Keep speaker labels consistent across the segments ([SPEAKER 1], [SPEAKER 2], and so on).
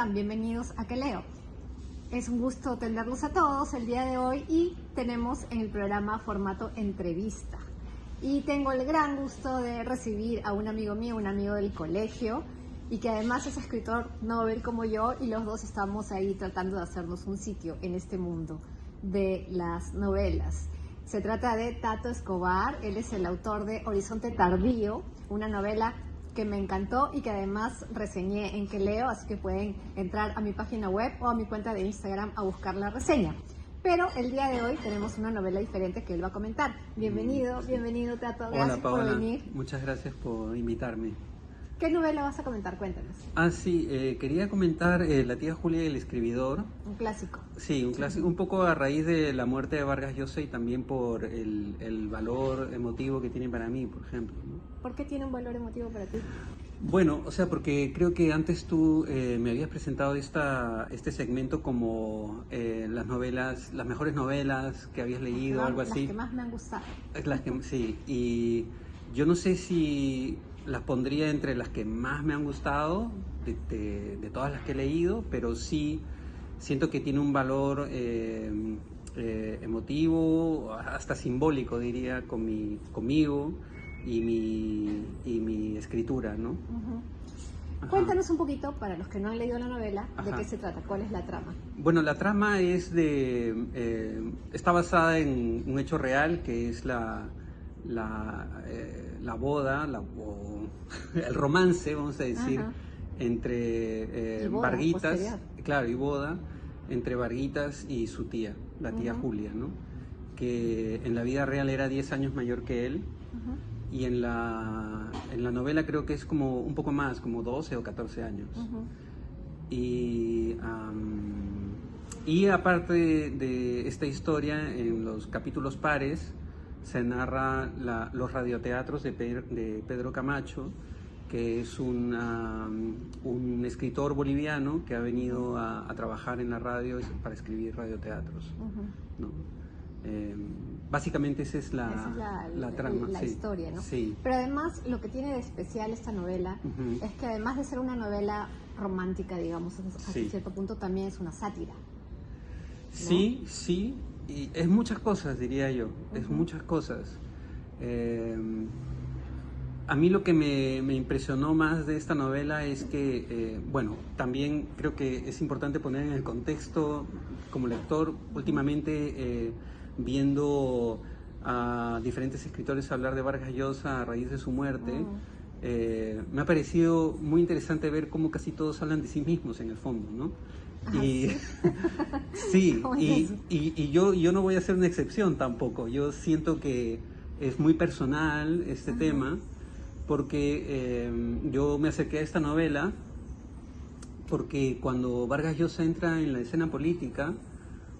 [SPEAKER 1] están? Bienvenidos a Que Leo. Es un gusto tenerlos a todos el día de hoy y tenemos en el programa formato entrevista. Y tengo el gran gusto de recibir a un amigo mío, un amigo del colegio, y que además es escritor novel como yo, y los dos estamos ahí tratando de hacernos un sitio en este mundo de las novelas. Se trata de Tato Escobar. Él es el autor de Horizonte Tardío, una novela que me encantó y que además reseñé en Que Leo, así que pueden entrar a mi página web o a mi cuenta de Instagram a buscar la reseña. Pero el día de hoy tenemos una novela diferente que él va a comentar. Bienvenido, bienvenido Tato, gracias.
[SPEAKER 2] Hola Paola,
[SPEAKER 1] por venir.
[SPEAKER 2] Muchas gracias por invitarme.
[SPEAKER 1] ¿Qué novela vas a comentar? Cuéntanos.
[SPEAKER 2] Sí, quería comentar La tía Julia y el escribidor.
[SPEAKER 1] Un clásico.
[SPEAKER 2] Sí, un clásico, un poco a raíz de la muerte de Vargas Llosa y también por el valor emotivo que tiene para mí, por ejemplo, ¿no?
[SPEAKER 1] ¿Por qué tiene un valor emotivo para ti?
[SPEAKER 2] Bueno, o sea, porque creo que antes tú me habías presentado este segmento como las novelas, las mejores novelas que habías leído, algo así.
[SPEAKER 1] Las que más me han gustado.
[SPEAKER 2] Sí, y yo no sé si las pondría entre las que más me han gustado de todas las que he leído, pero sí siento que tiene un valor emotivo, hasta simbólico, diría, conmigo y mi escritura, ¿no?
[SPEAKER 1] Uh-huh. Cuéntanos un poquito, para los que no han leído la novela, de qué se trata, cuál es la trama.
[SPEAKER 2] Bueno, la trama es está basada en un hecho real, que es la boda, el romance, vamos a decir, entre Varguitas, claro, y boda, entre Varguitas y su tía, la tía Julia, ¿no? Que en la vida real era 10 años mayor que él, y en la novela creo que es como un poco más, como 12 o 14 años. Y aparte de esta historia, en los capítulos pares, se narra los radioteatros de Pedro Camacho, que es un escritor boliviano que ha venido a trabajar en la radio para escribir radioteatros, ¿no? Básicamente esa es la trama.
[SPEAKER 1] La historia, ¿no?
[SPEAKER 2] Sí.
[SPEAKER 1] Pero además lo que tiene de especial esta novela es que además de ser una novela romántica, digamos, hasta cierto punto también es una sátira, ¿no?
[SPEAKER 2] Sí, sí. Y es muchas cosas, diría yo, es muchas cosas. A mí lo que me impresionó más de esta novela es que, bueno, también creo que es importante poner en el contexto, como lector, últimamente viendo a diferentes escritores hablar de Vargas Llosa a raíz de su muerte, me ha parecido muy interesante ver cómo casi todos hablan de sí mismos en el fondo, ¿no? Y sí, y yo no voy a ser una excepción tampoco. Yo siento que es muy personal este tema, porque yo me acerqué a esta novela porque cuando Vargas Llosa entra en la escena política,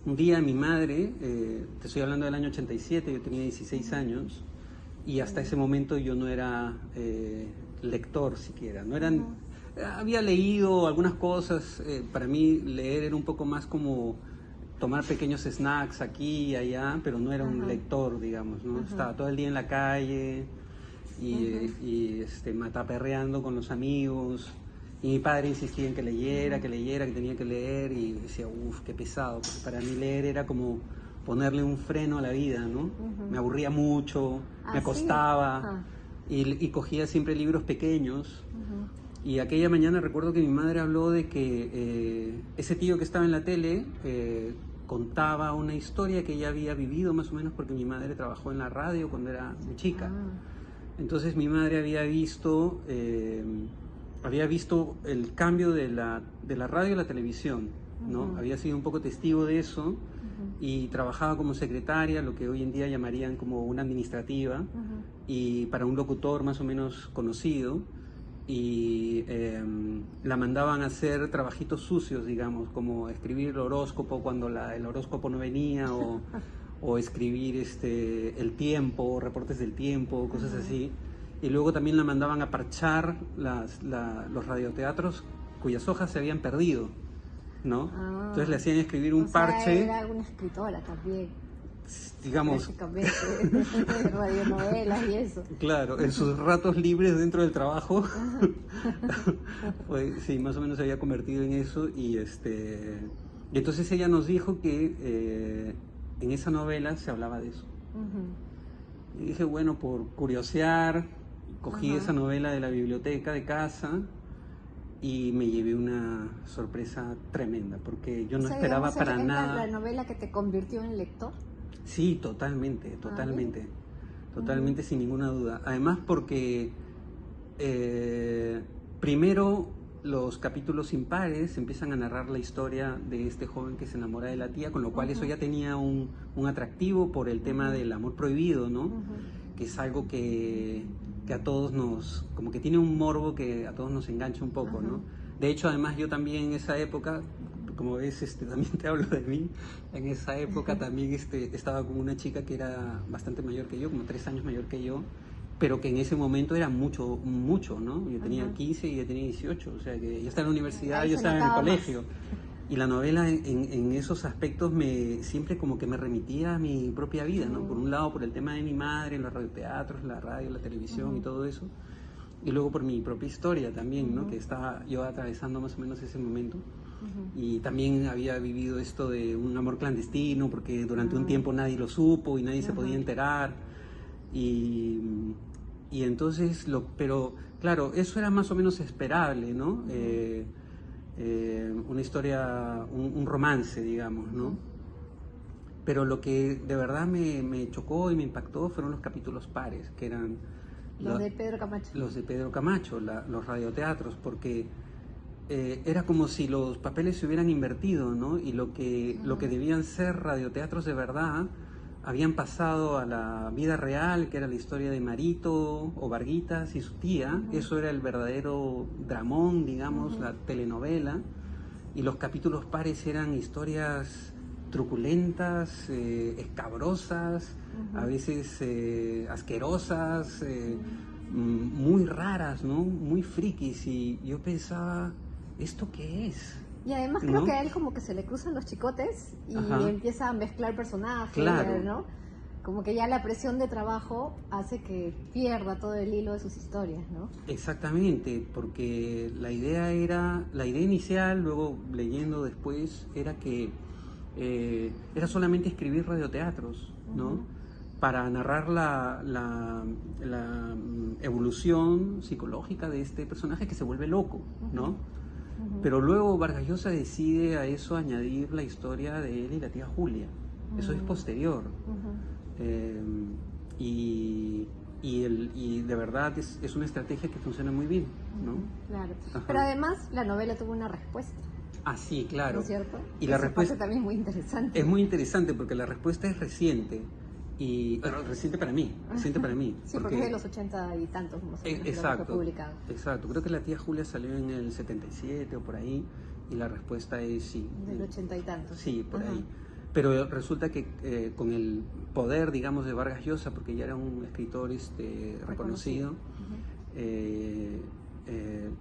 [SPEAKER 2] un día mi madre, te estoy hablando del año 87, yo tenía 16 años, y hasta ese momento yo no era lector siquiera, no eran... Había leído algunas cosas, para mí leer era un poco más como tomar pequeños snacks aquí y allá, pero no era un lector, digamos, ¿no? Estaba todo el día en la calle y mataperreando con los amigos, y mi padre insistía en que leyera, que tenía que leer, y decía, uff, qué pesado, porque para mí leer era como ponerle un freno a la vida, ¿no? Me aburría mucho, me acostaba, y cogía siempre libros pequeños. Y aquella mañana recuerdo que mi madre habló de que ese tío que estaba en la tele contaba una historia que ella había vivido más o menos, porque mi madre trabajó en la radio cuando era muy chica. Entonces mi madre había visto el cambio de la radio a la televisión, ¿no? Había sido un poco testigo de eso, y trabajaba como secretaria, lo que hoy en día llamarían como una administrativa, y para un locutor más o menos conocido. Y la mandaban a hacer trabajitos sucios, digamos, como escribir el horóscopo cuando el horóscopo no venía, o escribir el tiempo, reportes del tiempo, cosas así. Y luego también la mandaban a parchar los radioteatros cuyas hojas se habían perdido, ¿no? Entonces le hacían escribir un parche.
[SPEAKER 1] Era una escritora también.
[SPEAKER 2] digamos,
[SPEAKER 1] prácticamente, radionovelas y eso.
[SPEAKER 2] claro, en sus ratos libres dentro del trabajo, pues sí, más o menos se había convertido en eso y entonces ella nos dijo que en esa novela se hablaba de eso. Y dije, bueno, por curiosear, cogí esa novela de la biblioteca de casa y me llevé una sorpresa tremenda, porque yo no esperaba
[SPEAKER 1] digamos,
[SPEAKER 2] para
[SPEAKER 1] es
[SPEAKER 2] nada.
[SPEAKER 1] la novela que te convirtió en lector.
[SPEAKER 2] Sí, totalmente, totalmente, sin ninguna duda. Además porque primero los capítulos impares empiezan a narrar la historia de este joven que se enamora de la tía, con lo cual eso ya tenía un atractivo por el tema del amor prohibido, ¿no? Que es algo que a todos nos, como que tiene un morbo que a todos nos engancha un poco, ¿no? De hecho, además yo también en esa época, como ves, también te hablo de mí, en esa época también estaba con una chica que era bastante mayor que yo, como 3 años mayor que yo, pero que en ese momento era mucho, ¿no? Yo tenía 15 y ella tenía 18, o sea que ella estaba en la universidad,
[SPEAKER 1] Ahí
[SPEAKER 2] yo
[SPEAKER 1] se
[SPEAKER 2] estaba en el
[SPEAKER 1] notaba
[SPEAKER 2] colegio. Y la novela en esos aspectos siempre como que me remitía a mi propia vida, ¿no? Por un lado por el tema de mi madre, los radioteatros, la radio, la televisión y todo eso. Y luego por mi propia historia también, ¿no? Que estaba yo atravesando más o menos ese momento. Y también había vivido esto de un amor clandestino, porque durante un tiempo nadie lo supo y nadie se podía enterar. Y entonces, pero claro, eso era más o menos esperable, ¿no? Una historia, un romance, digamos, ¿no? Pero lo que de verdad me chocó y me impactó fueron los capítulos pares, que eran
[SPEAKER 1] Los de Pedro Camacho.
[SPEAKER 2] Los de Pedro Camacho, los radioteatros, porque era como si los papeles se hubieran invertido, ¿no? Y lo que debían ser radioteatros de verdad habían pasado a la vida real, que era la historia de Marito o Varguitas y su tía. Eso era el verdadero dramón, digamos, la telenovela. Y los capítulos pares eran historias truculentas, escabrosas, a veces asquerosas, muy raras, ¿no? Muy frikis. Y yo pensaba, ¿esto qué es?
[SPEAKER 1] Y además creo que a él como que se le cruzan los chicotes y empieza a mezclar personajes, ¿no? Como que ya la presión de trabajo hace que pierda todo el hilo de sus historias, ¿no?
[SPEAKER 2] Exactamente, porque la idea inicial, luego leyendo después, era que era solamente escribir radioteatros, ¿no? Para narrar la evolución psicológica de este personaje que se vuelve loco, ¿no? Pero luego Vargas Llosa decide a eso añadir la historia de él y la tía Julia. Eso es posterior. Y de verdad es una estrategia que funciona muy bien, ¿no?
[SPEAKER 1] Claro. Pero además la novela tuvo una respuesta.
[SPEAKER 2] Ah, sí, claro.
[SPEAKER 1] ¿No es cierto?
[SPEAKER 2] Y la respuesta
[SPEAKER 1] también es muy interesante.
[SPEAKER 2] Es muy interesante porque la respuesta es reciente. Bueno, reciente para mí.
[SPEAKER 1] Sí, porque es de los 80 y tantos, más o menos,
[SPEAKER 2] exacto,
[SPEAKER 1] fue publicado.
[SPEAKER 2] Exacto, creo que la tía Julia salió en el 77 o por ahí, y la respuesta es sí.
[SPEAKER 1] Del 80 y tantos.
[SPEAKER 2] Sí, por ahí. Pero resulta que con el poder, digamos, de Vargas Llosa, porque ya era un escritor reconocido,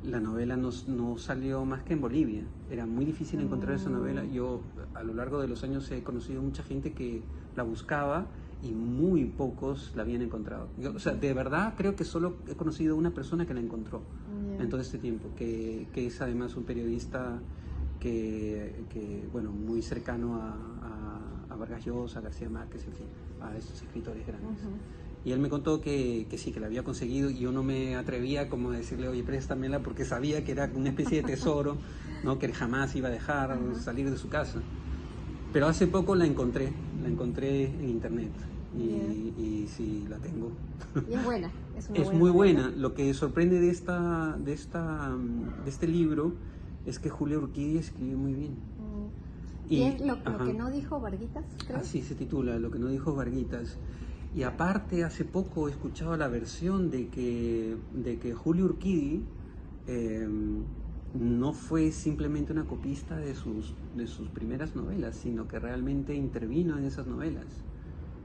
[SPEAKER 2] la novela no salió más que en Bolivia. Era muy difícil encontrar esa novela. Yo a lo largo de los años he conocido mucha gente que la buscaba y muy pocos la habían encontrado. O sea, de verdad creo que solo he conocido una persona que la encontró en todo este tiempo, que es además un periodista bueno, muy cercano a Vargas Llosa, a García Márquez, en fin, a esos escritores grandes. Y él me contó que sí, que la había conseguido, y yo no me atrevía como a decirle, oye, préstamela, porque sabía que era una especie de tesoro, ¿no? Que jamás iba a dejar salir de su casa. Pero hace poco la encontré en internet y sí, la tengo.
[SPEAKER 1] Y es buena,
[SPEAKER 2] es muy buena. Lo que sorprende de este libro es que Julia Urquidi escribe muy bien.
[SPEAKER 1] Y es lo que no dijo Varguitas, creo.
[SPEAKER 2] Así se titula, Lo que no dijo Varguitas. Y aparte, hace poco he escuchado la versión de que Julia Urquidi no fue simplemente una copista de sus primeras novelas, sino que realmente intervino en esas novelas.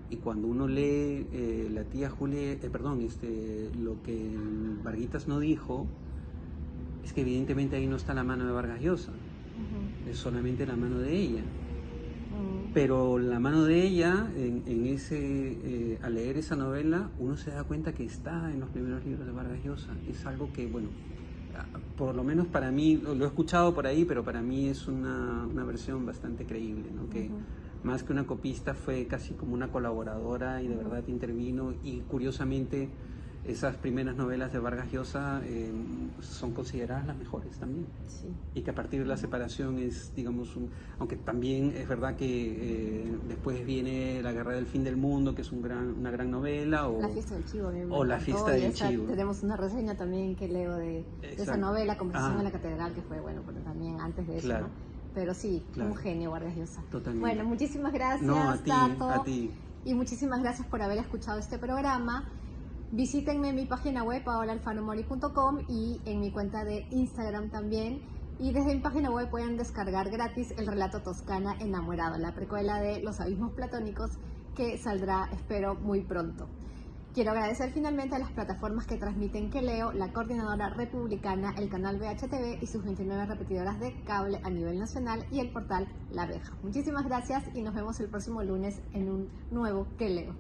[SPEAKER 2] Y cuando uno lee la tía Julia, lo que Varguitas no dijo, es que evidentemente ahí no está la mano de Vargas Llosa, es solamente la mano de ella. Pero la mano de ella, al leer esa novela, uno se da cuenta que está en los primeros libros de Vargas Llosa. Es algo que, bueno, por lo menos para mí, lo he escuchado por ahí, pero para mí es una versión bastante creíble, ¿no? Que más que una copista fue casi como una colaboradora y de verdad intervino, y curiosamente esas primeras novelas de Vargas Llosa son consideradas las mejores también.
[SPEAKER 1] Sí.
[SPEAKER 2] Y que a partir de la separación es, digamos, aunque también es verdad que después viene La Guerra del Fin del Mundo, que es una gran novela, o
[SPEAKER 1] La Fiesta del Chivo.
[SPEAKER 2] O La Fiesta del Chivo.
[SPEAKER 1] Tenemos una reseña también que leo de esa novela, Conversación en la Catedral, que fue, bueno, pero también antes de eso,
[SPEAKER 2] claro.
[SPEAKER 1] ¿no? Pero sí,
[SPEAKER 2] Claro.
[SPEAKER 1] un genio Vargas Llosa.
[SPEAKER 2] Totalmente.
[SPEAKER 1] Bueno, muchísimas gracias,
[SPEAKER 2] No, a ti,
[SPEAKER 1] Tato.
[SPEAKER 2] a ti.
[SPEAKER 1] Y muchísimas gracias por haber escuchado este programa. Visítenme en mi página web, paolaAlfano-Mori.com, y en mi cuenta de Instagram también. Y desde mi página web pueden descargar gratis el relato Toscana Enamorado, la precuela de Los Abismos Platónicos, que saldrá, espero, muy pronto. Quiero agradecer finalmente a las plataformas que transmiten Que Leo, la Coordinadora Republicana, el canal VHTV y sus 29 repetidoras de cable a nivel nacional, y el portal La Abeja. Muchísimas gracias y nos vemos el próximo lunes en un nuevo Que Leo.